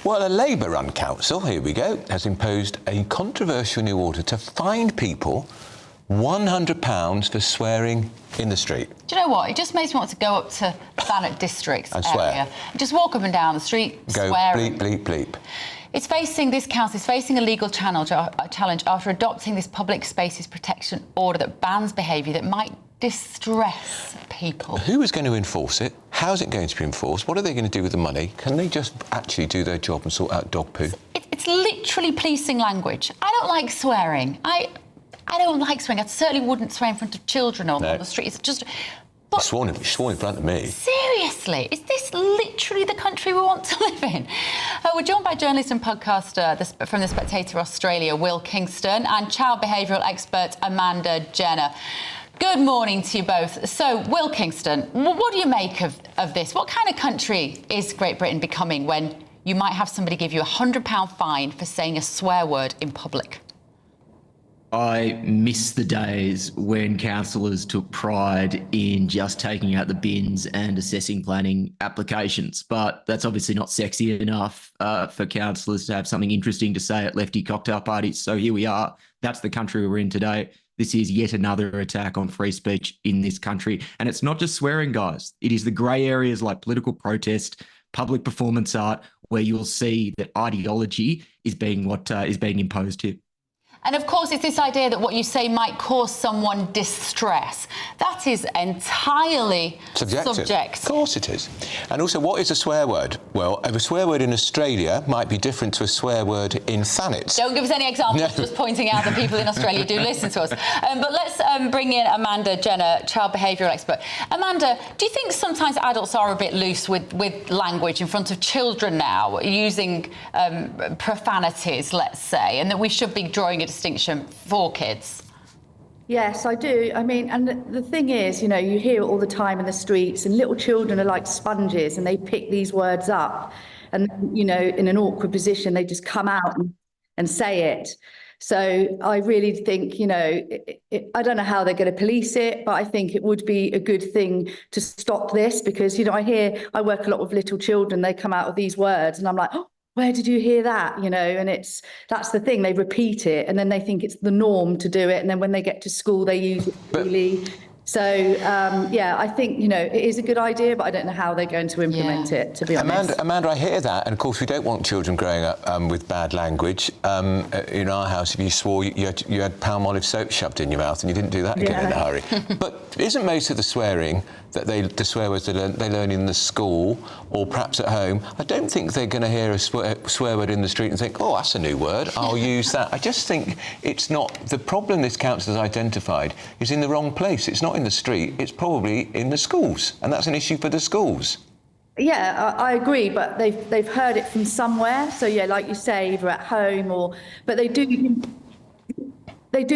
Well, a Labour-run council, here we go, has imposed a controversial new order to fine people £100 for swearing in the street. Do you know what? It just makes me want to go up to Thanet Districts and area and just walk up and down the street go swearing. bleep, bleep, bleep. This council is facing a legal challenge after adopting this public spaces protection order that bans behaviour that might distress people. Who is going to enforce it? How is it going to be enforced? What are they going to do with the money? Can they just actually do their job and sort out dog poo? It's literally policing language. I don't like swearing. I don't like swearing. I certainly wouldn't swear in front of children on the street. It's just... But sworn in front of me. Seriously, is this literally the country we want to live in? We're joined by journalist and podcaster from The Spectator Australia, Will Kingston, and child behavioural expert Amanda Jenner. Good morning to you both. So, Will Kingston, what do you make of this? What kind of country is Great Britain becoming when you might have somebody give you £100 fine for saying a swear word in public? I miss the days when councillors took pride in just taking out the bins and assessing planning applications. But that's obviously not sexy enough for councillors to have something interesting to say at lefty cocktail parties. So here we are. That's the country we're in today. This is yet another attack on free speech in this country. And it's not just swearing, guys. It is the grey areas like political protest, public performance art, where you'll see that ideology is being imposed here. And of course, it's this idea that what you say might cause someone distress. That is entirely subjective. Of course it is. And also, what is a swear word? Well, a swear word in Australia might be different to a swear word in Thanet. Don't give us any examples, just pointing out that people in Australia do listen to us. But let's bring in Amanda Jenner, child behavioural expert. Amanda, do you think sometimes adults are a bit loose with language in front of children now, using profanities, let's say, and that we should be drawing a distinction for kids? Yes, I do. I mean, and the thing is, you know, you hear it all the time in the streets, and little children are like sponges and they pick these words up and, you know, in an awkward position, they just come out and say it. So I really think, you know, I don't know how they're going to police it, but I think it would be a good thing to stop this because, you know, I work a lot with little children, they come out with these words and I'm like, oh, where did you hear that? You know, and that's the thing. They repeat it and then they think it's the norm to do it. And then when they get to school, they use it freely. So, yeah, I think, you know, it is a good idea, but I don't know how they're going to implement it, to be honest. Amanda, I hear that. And of course, we don't want children growing up with bad language. In our house, if you swore, you had Palmolive soap shoved in your mouth and you didn't do that again in a hurry. But isn't most of the swearing that the swear words they learn in the school or perhaps at home, I don't think they're going to hear a swear word in the street and think, oh, that's a new word, I'll use that. I just think it's not... The problem this council has identified is in the wrong place. It's not in the street, it's probably in the schools, and that's an issue for the schools. Yeah, I agree, but they've heard it from somewhere. So, yeah, like you say, either at home but they do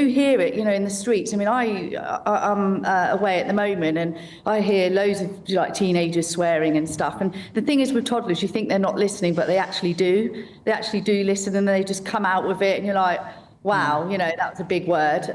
hear it, you know, in the streets. I mean, I'm away at the moment and I hear loads of like teenagers swearing and stuff. And the thing is with toddlers, you think they're not listening, but they actually do. They actually do listen and they just come out with it and you're like, wow, you know, that was a big word.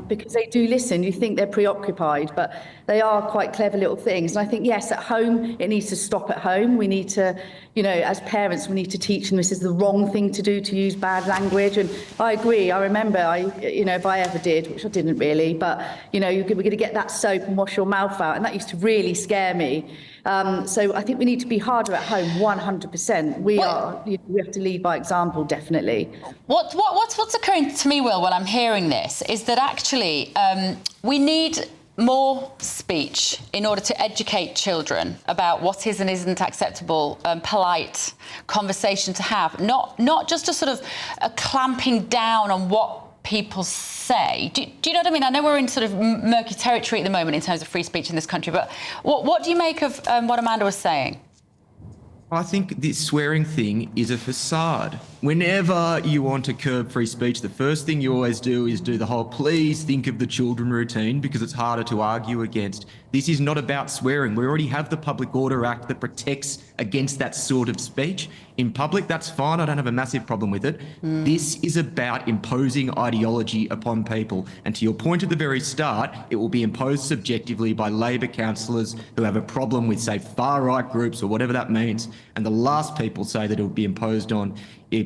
Because they do listen. You think they're preoccupied, but they are quite clever little things. And I think, yes, at home, it needs to stop at home. We need to, you know, as parents, we need to teach them this is the wrong thing to do, to use bad language. And I agree. I remember, you know, if I ever did, which I didn't really, but, you know, we're going to get that soap and wash your mouth out. And that used to really scare me. So I think we need to be harder at home, 100%. We have to lead by example, definitely. What's occurring to me, Will, when I'm hearing this, is that actually we need more speech in order to educate children about what is and isn't acceptable, polite conversation to have, not just a sort of a clamping down on what people say. Do you know what I mean? I know we're in sort of murky territory at the moment in terms of free speech in this country, but what do you make of what Amanda was saying? I think this swearing thing is a facade. whenever you want to curb free speech, the first thing you always do is do the whole please think of the children routine, because it's harder to argue against. This is not about swearing. We already have the Public Order Act that protects against that sort of speech. In public, that's fine. I don't have a massive problem with it. This is about imposing ideology upon people. And to your point at the very start, it will be imposed subjectively by Labor councillors who have a problem with, say, far-right groups or whatever that means. And the last people say that it will be imposed on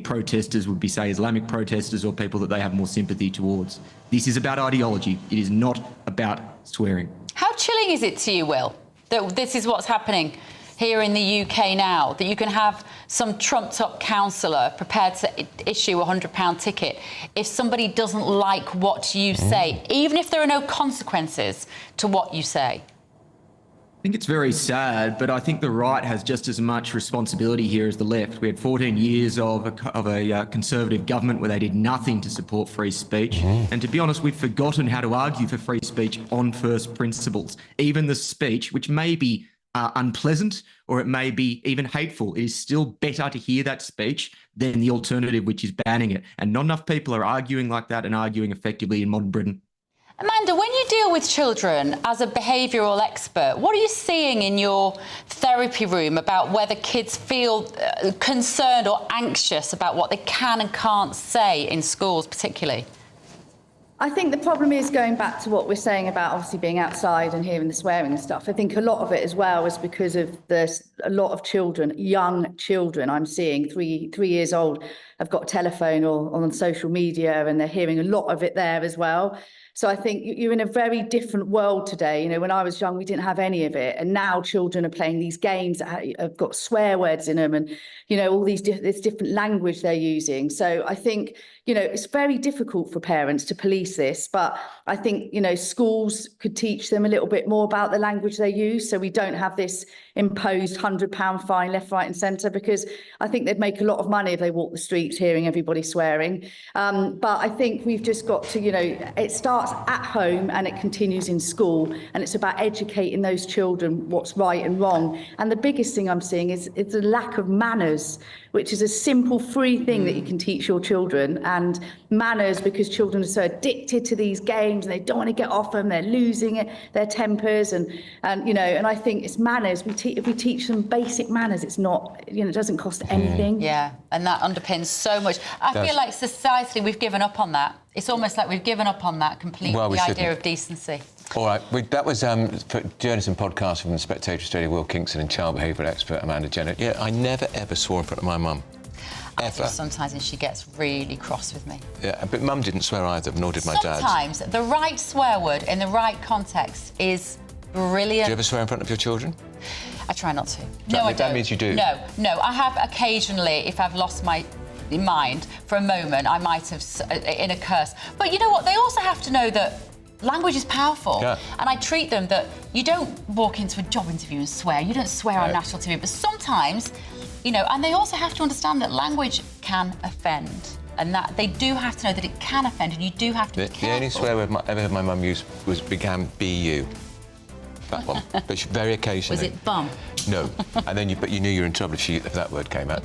protesters would be, say, Islamic protesters or people that they have more sympathy towards. This is about ideology. It is not about swearing. How chilling is it to you, Will, that this is what's happening here in the UK now, that you can have some trumped-up councillor prepared to issue a £100 ticket if somebody doesn't like what you say, even if there are no consequences to what you say? I think it's very sad, but I think the right has just as much responsibility here as the left. We had 14 years of a Conservative government where they did nothing to support free speech. And to be honest, we've forgotten how to argue for free speech on first principles. Even the speech, which may be unpleasant or it may be even hateful, it is still better to hear that speech than the alternative, which is banning it. And not enough people are arguing like that and arguing effectively in modern Britain. Amanda, when you deal with children as a behavioural expert, what are you seeing in your therapy room about whether kids feel concerned or anxious about what they can and can't say in schools particularly? I think the problem is going back to what we're saying about obviously being outside and hearing the swearing and stuff. I think a lot of it as well is because of a lot of children, young children I'm seeing, 3 years old, have got a telephone or on social media and they're hearing a lot of it there as well. So I think you're in a very different world today. You know, when I was young, we didn't have any of it. And now children are playing these games that have got swear words in them and, you know, all this different language they're using. So I think, you know, it's very difficult for parents to police this. But I think, you know, schools could teach them a little bit more about the language they use. So we don't have this imposed £100 fine left, right and centre, because I think they'd make a lot of money if they walk the streets hearing everybody swearing. But I think we've just got to, you know, it starts at home and it continues in school, and it's about educating those children what's right and wrong. And the biggest thing I'm seeing is the lack of manners, which is a simple free thing that you can teach your children. And manners, because children are so addicted to these games and they don't want to get off them, they're losing it, their tempers, and you know, and I think it's manners. If we teach them basic manners, it's not, you know, it doesn't cost anything. Yeah, and that underpins so much. I feel like societally we've given up on that. It's almost like we've given up on that completely, Well, we the shouldn't. idea of decency. All right, that was journalist and podcaster from the Spectator Australia, Will Kingston, and child behavioural expert Amanda Jenner. Yeah, I never ever swore in front of my mum. Ever. Sometimes, and she gets really cross with me. Yeah, but mum didn't swear either, nor did my dad. Sometimes the right swear word in the right context is brilliant. Do you ever swear in front of your children? I try not to. No, I don't. That means you do? No. I have occasionally, if I've lost my mind for a moment, I might have in a curse. But you know what? They also have to know that language is powerful. Yeah. And I treat them that you don't walk into a job interview and swear. You don't swear on national TV. But sometimes, you know, and they also have to understand that language can offend. And that they do have to know that it can offend, and you do have to be careful. The only swear word I ever heard my mum use began BU. That one. But very occasionally. Was it bum? No. And then but you knew you were in trouble if that word came out.